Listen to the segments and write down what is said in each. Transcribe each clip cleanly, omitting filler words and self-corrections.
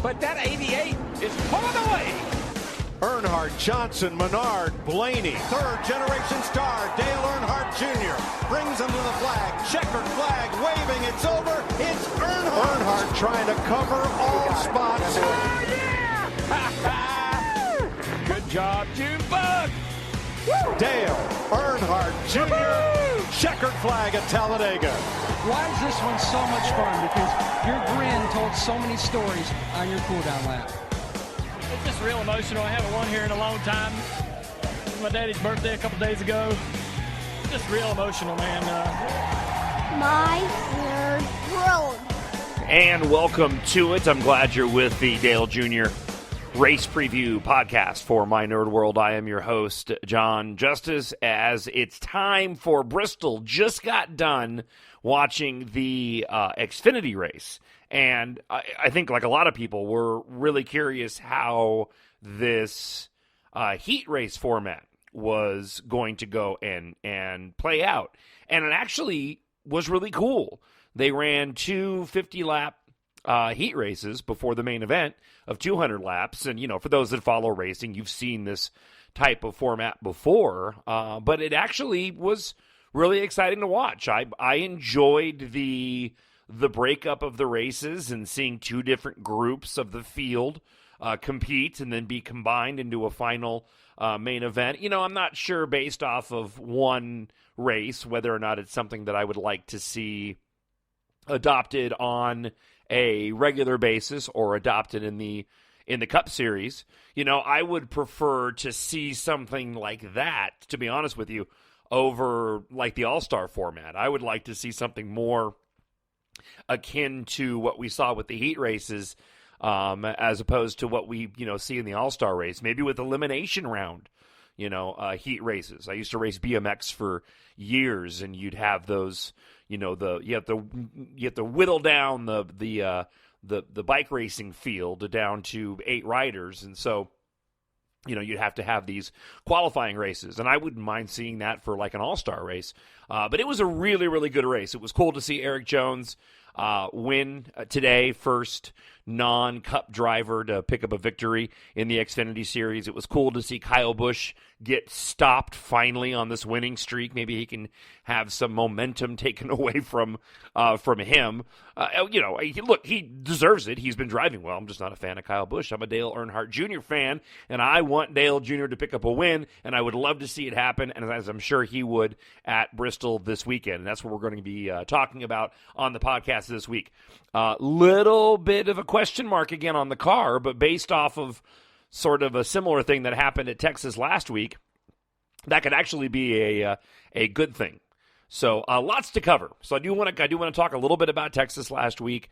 but that 88 is pulling away. Earnhardt, Johnson, Menard, Blaney. Third-generation star Dale Earnhardt Jr. brings him to the flag. Checkered flag waving. It's over. It's Earnhardt. Earnhardt trying to cover all spots. Oh, yeah! Good job, Junebug. Dale Earnhardt Jr. Checkered flag at Talladega. Why is this one so much fun? Because your grin told so many stories on your cool-down lap. It's just real emotional. I haven't won here in a long time. It was my daddy's birthday a couple days ago. Just real emotional, man. My nerd world. And welcome to it. I'm glad you're with the Dale Jr. Race Preview Podcast for My Nerd World. I am your host, John Justice, as it's time for Bristol. Just got done watching the Xfinity race. And I think, like a lot of people, were really curious how this heat race format was going to go and play out. And it actually was really cool. They ran two 50-lap heat races before the main event of 200 laps. And, you know, for those that follow racing, you've seen this type of format before. But it actually was really exciting to watch. I enjoyed the breakup of the races and seeing two different groups of the field compete and then be combined into a final main event. You know, I'm not sure based off of one race whether or not it's something that I would like to see adopted on a regular basis or adopted in the Cup Series. You know, I would prefer to see something like that, to be honest with you, over like the All-Star format. I would like to see something more akin to what we saw with the heat races, as opposed to what we, see in the All-Star race, maybe with elimination round, heat races. I used to race BMX for years, and you'd have those, you have to whittle down the bike racing field down to 8 riders, and so you'd have to have these qualifying races, and I wouldn't mind seeing that for like an all-star race. But it was a really, really good race. It was cool to see Eric Jones win today, first non-Cup driver to pick up a victory in the Xfinity Series. It was cool to see Kyle Busch get stopped finally on this winning streak. Maybe he can have some momentum taken away from him. Look, he deserves it. He's been driving well. I'm just not a fan of Kyle Busch. I'm a Dale Earnhardt Jr. fan, and I want Dale Jr. to pick up a win, and I would love to see it happen, and as I'm sure he would at Bristol this weekend. And that's what we're going to be talking about on the podcast this week. Little bit of a question mark again on the car, but based off of sort of a similar thing that happened at Texas last week, that could actually be a good thing. So lots to cover. So I do want to talk a little bit about Texas last week.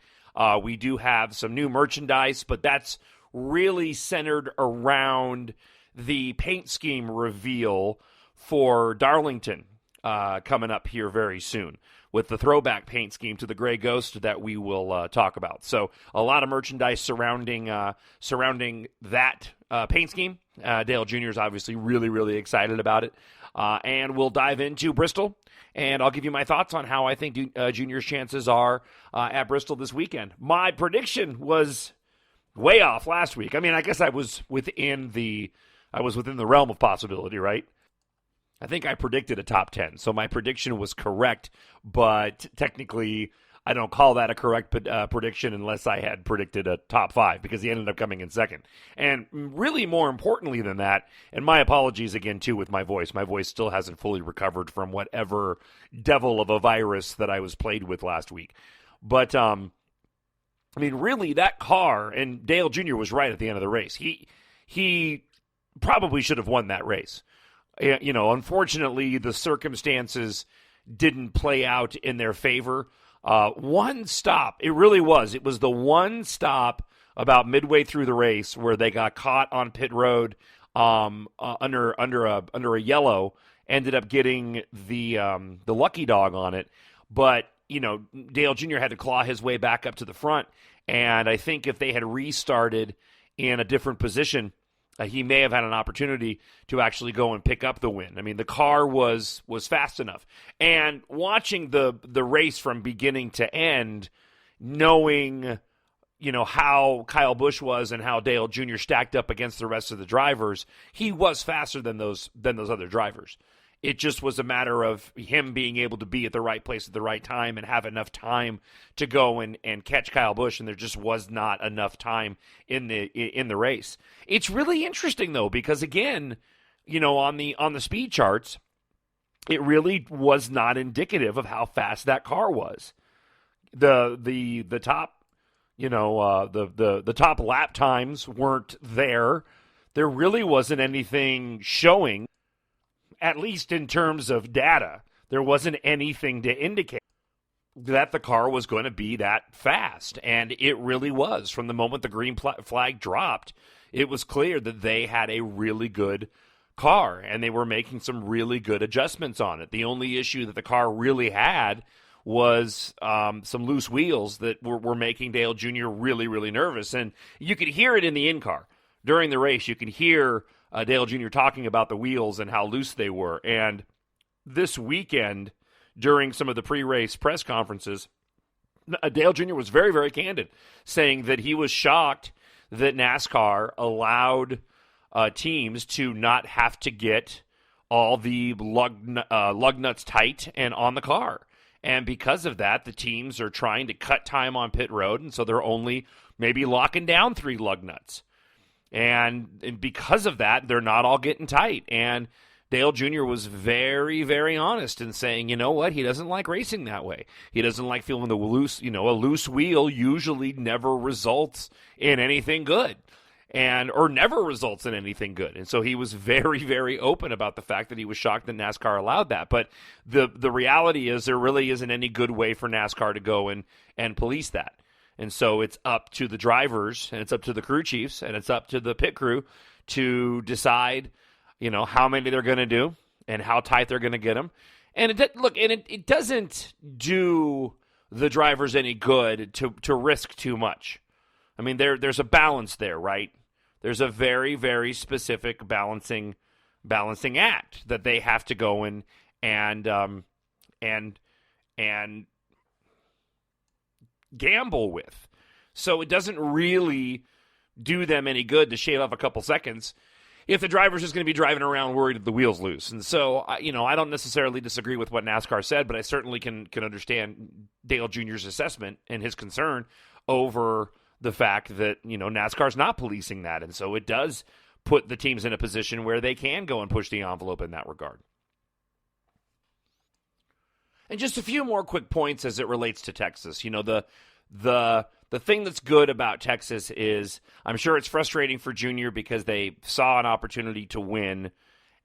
We do have some new merchandise, but that's really centered around the paint scheme reveal for Darlington coming up here very soon, with the throwback paint scheme to the Gray Ghost that we will talk about. So a lot of merchandise surrounding that paint scheme. Dale Jr. is obviously really, really excited about it. And we'll dive into Bristol, and I'll give you my thoughts on how I think Junior's chances are at Bristol this weekend. My prediction was way off last week. I mean, I guess I was within the realm of possibility, right? I think I predicted a top 10, so my prediction was correct, but technically I don't call that a correct prediction unless I had predicted a top 5, because he ended up coming in second. And really more importantly than that, and my apologies again too with my voice still hasn't fully recovered from whatever devil of a virus that I was plagued with last week. But, really that car, and Dale Jr. was right at the end of the race, he probably should have won that race. Unfortunately, the circumstances didn't play out in their favor. One stop, it really was. It was the one stop about midway through the race where they got caught on pit road under a yellow, ended up getting the lucky dog on it. But, Dale Jr. had to claw his way back up to the front, and I think if they had restarted in a different position, he may have had an opportunity to actually go and pick up the win. I mean, the car was fast enough. And watching the race from beginning to end, knowing how Kyle Busch was and how Dale Jr. stacked up against the rest of the drivers, he was faster than those other drivers. It just was a matter of him being able to be at the right place at the right time and have enough time to go and catch Kyle Busch, and there just was not enough time in the race. It's really interesting though, because again, on the speed charts, it really was not indicative of how fast that car was. The top, the top lap times weren't there. There really wasn't anything showing, at least in terms of data. There wasn't anything to indicate that the car was going to be that fast. And it really was. From the moment the green flag dropped, it was clear that they had a really good car, and they were making some really good adjustments on it. The only issue that the car really had was some loose wheels that were making Dale Jr. really, really nervous. And you could hear it in the in-car. During the race, you could hear Dale Jr. talking about the wheels and how loose they were. And this weekend, during some of the pre-race press conferences, Dale Jr. was very, very candid, saying that he was shocked that NASCAR allowed teams to not have to get all the lug nuts tight and on the car. And because of that, the teams are trying to cut time on pit road, and so they're only maybe locking down 3 lug nuts. And because of that, they're not all getting tight. And Dale Jr. was very, very honest in saying, you know what, he doesn't like racing that way. He doesn't like feeling the loose, a loose wheel usually never results in anything good. Or never results in anything good. And so he was very, very open about the fact that he was shocked that NASCAR allowed that. But the reality is there really isn't any good way for NASCAR to go and police that. And so it's up to the drivers, and it's up to the crew chiefs, and it's up to the pit crew to decide, how many they're going to do and how tight they're going to get them. And it doesn't do the drivers any good to risk too much. I mean, there's a balance there, right? There's a very, very specific balancing act that they have to go in and gamble with. So it doesn't really do them any good to shave off a couple seconds if the driver's just going to be driving around worried that the wheel's loose. And so, I don't necessarily disagree with what NASCAR said, but I certainly can understand Dale Jr.'s assessment and his concern over the fact that, NASCAR's not policing that. And so it does put the teams in a position where they can go and push the envelope in that regard. And just a few more quick points as it relates to Texas. The thing that's good about Texas is I'm sure it's frustrating for Junior because they saw an opportunity to win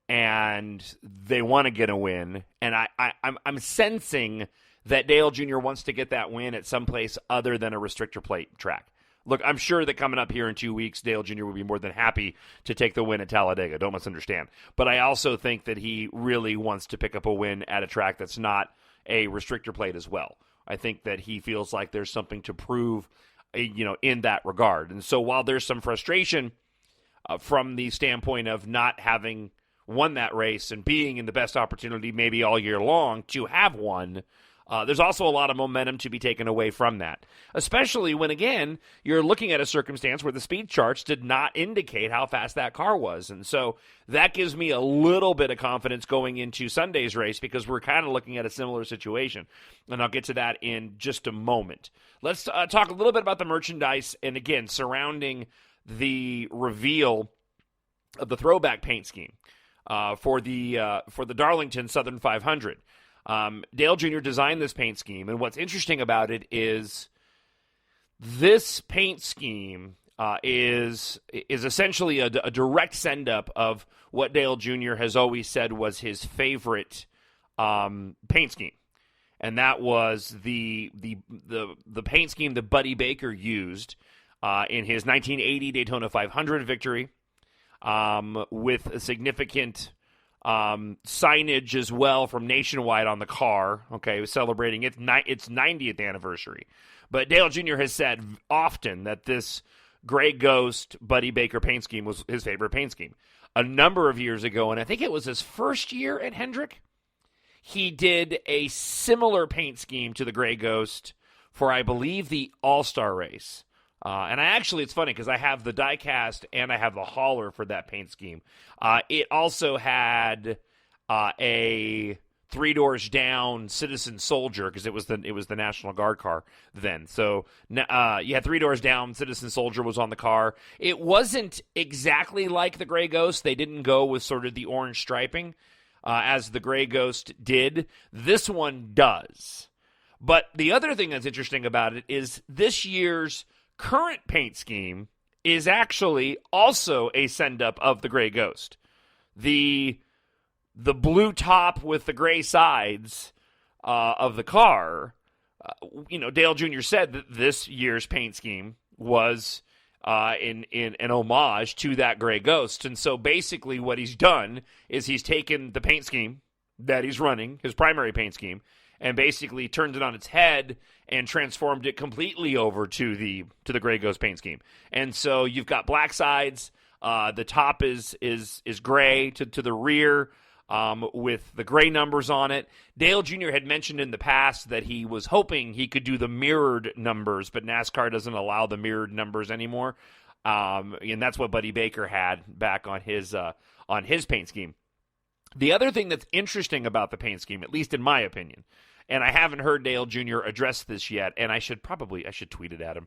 and they want to get a win. And I'm sensing that Dale Jr. wants to get that win at some place other than a restrictor plate track. Look, I'm sure that coming up here in 2 weeks, Dale Jr. will be more than happy to take the win at Talladega. Don't misunderstand. But I also think that he really wants to pick up a win at a track that's not a restrictor plate as well. I think that he feels like there's something to prove, in that regard. And so while there's some frustration from the standpoint of not having won that race and being in the best opportunity maybe all year long to have won, there's also a lot of momentum to be taken away from that, especially when, again, you're looking at a circumstance where the speed charts did not indicate how fast that car was. And so that gives me a little bit of confidence going into Sunday's race because we're kind of looking at a similar situation. And I'll get to that in just a moment. Let's talk a little bit about the merchandise and, again, surrounding the reveal of the throwback paint scheme for the Darlington Southern 500. Dale Jr. designed this paint scheme, and what's interesting about it is this paint scheme is essentially a direct send-up of what Dale Jr. has always said was his favorite paint scheme, and that was the paint scheme that Buddy Baker used in his 1980 Daytona 500 victory, with a significant signage as well from Nationwide on the car, celebrating its 90th anniversary. But Dale Jr. has said often that this Gray Ghost Buddy Baker paint scheme was his favorite paint scheme. A number of years ago, and I think it was his first year at Hendrick, he did a similar paint scheme to the Gray Ghost for, I believe, the All-Star race. And it's funny because I have the die-cast and I have the hauler for that paint scheme. It also had a 3 doors down Citizen Soldier because it was the National Guard car then. So you had 3 doors down. Citizen Soldier was on the car. It wasn't exactly like the Gray Ghost. They didn't go with sort of the orange striping as the Gray Ghost did. This one does. But the other thing that's interesting about it is this year's current paint scheme is actually also a send-up of the Gray Ghost. The blue top with the gray sides of the car, Dale Jr. said that this year's paint scheme was in an homage to that Gray Ghost. And so basically what he's done is he's taken the paint scheme that he's running, his primary paint scheme, and basically turned it on its head and transformed it completely over to the Gray Ghost paint scheme. And so you've got black sides. The top is gray to the rear, with the gray numbers on it. Dale Jr. had mentioned in the past that he was hoping he could do the mirrored numbers, but NASCAR doesn't allow the mirrored numbers anymore. And that's what Buddy Baker had back on his paint scheme. The other thing that's interesting about the paint scheme, at least in my opinion, and I haven't heard Dale Jr. address this yet, and I should tweet it at him.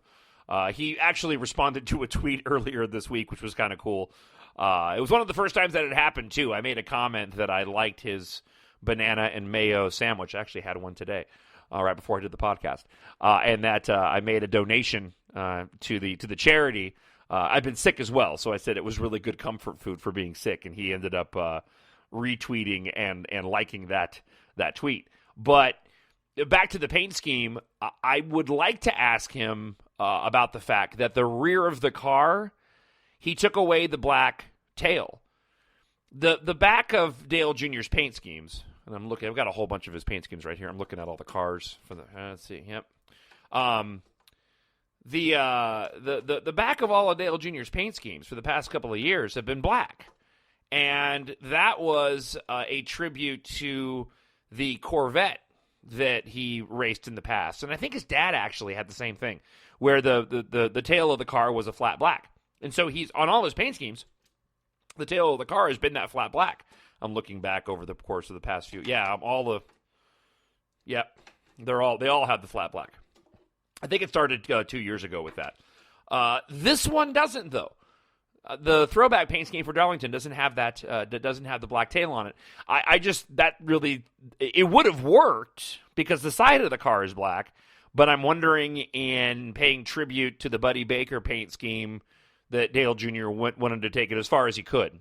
He actually responded to a tweet earlier this week, which was kind of cool. It was one of the first times that it happened, too. I made a comment that I liked his banana and mayo sandwich. I actually had one today, right before I did the podcast. And that I made a donation to the charity. I've been sick as well, so I said it was really good comfort food for being sick, and he ended up retweeting and liking that tweet. But back to the paint scheme, I would like to ask him about the fact that the rear of the car, he took away the black tail. The back of Dale Jr.'s paint schemes, and I've got a whole bunch of his paint schemes right here. I'm looking at all the cars for the. Let's see. Yep. The back of all of Dale Jr.'s paint schemes for the past couple of years have been black, and that was a tribute to the Corvette that he raced in the past. And I think his dad actually had the same thing, where the tail of the car was a flat black. And so he's on all his paint schemes, the tail of the car has been that flat black. I'm looking back over the course of the past few. Yeah, they all have the flat black. I think it started 2 years ago with that. This one doesn't, though. The throwback paint scheme for Darlington doesn't have that. Doesn't have the black tail on it. It would have worked because the side of the car is black. But I'm wondering, in paying tribute to the Buddy Baker paint scheme, that Dale Jr. wanted to take it as far as he could.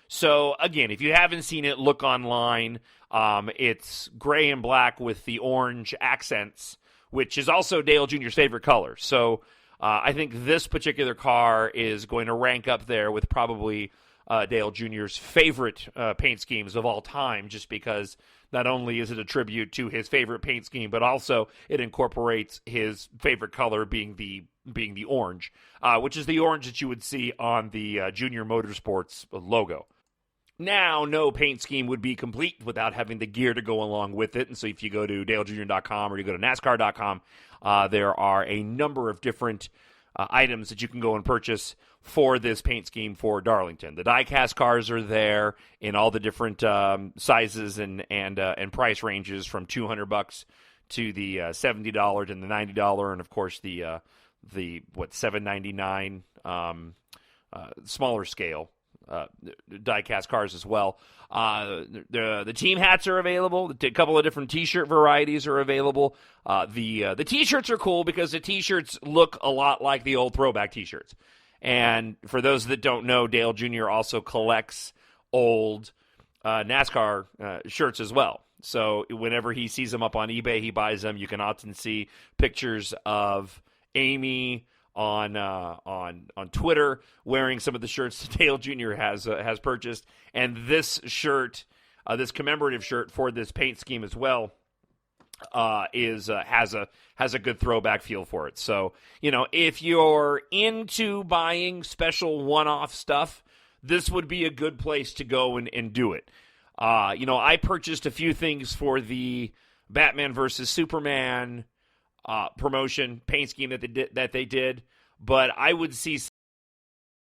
So again, if you haven't seen it, look online. It's gray and black with the orange accents, which is also Dale Jr.'s favorite color. So I think this particular car is going to rank up there with probably Dale Jr.'s favorite paint schemes of all time, just because not only is it a tribute to his favorite paint scheme, but also it incorporates his favorite color being the orange, which is the orange that you would see on the Junior Motorsports logo. Now, no paint scheme would be complete without having the gear to go along with it. And so if you go to dalejr.com or you go to NASCAR.com, there are a number of different items that you can go and purchase for this paint scheme for Darlington. The die-cast cars are there in all the different sizes and price ranges, from $200 to the $70 and the $90, and of course the $7.99 smaller scale die-cast cars as well. The team hats are available. A couple of different T-shirt varieties are available. The T-shirts are cool because the T-shirts look a lot like the old throwback T-shirts. And for those that don't know, Dale Jr. also collects old NASCAR shirts as well. So whenever he sees them up on eBay, he buys them. You can often see pictures of Amy on Twitter wearing some of the shirts that Dale Jr. has purchased, and this shirt, this commemorative shirt for this paint scheme as well, has a good throwback feel for it. So if you're into buying special one-off stuff, this would be a good place to go and do it. I purchased a few things for the Batman versus Superman promotion paint scheme that they did. but I would see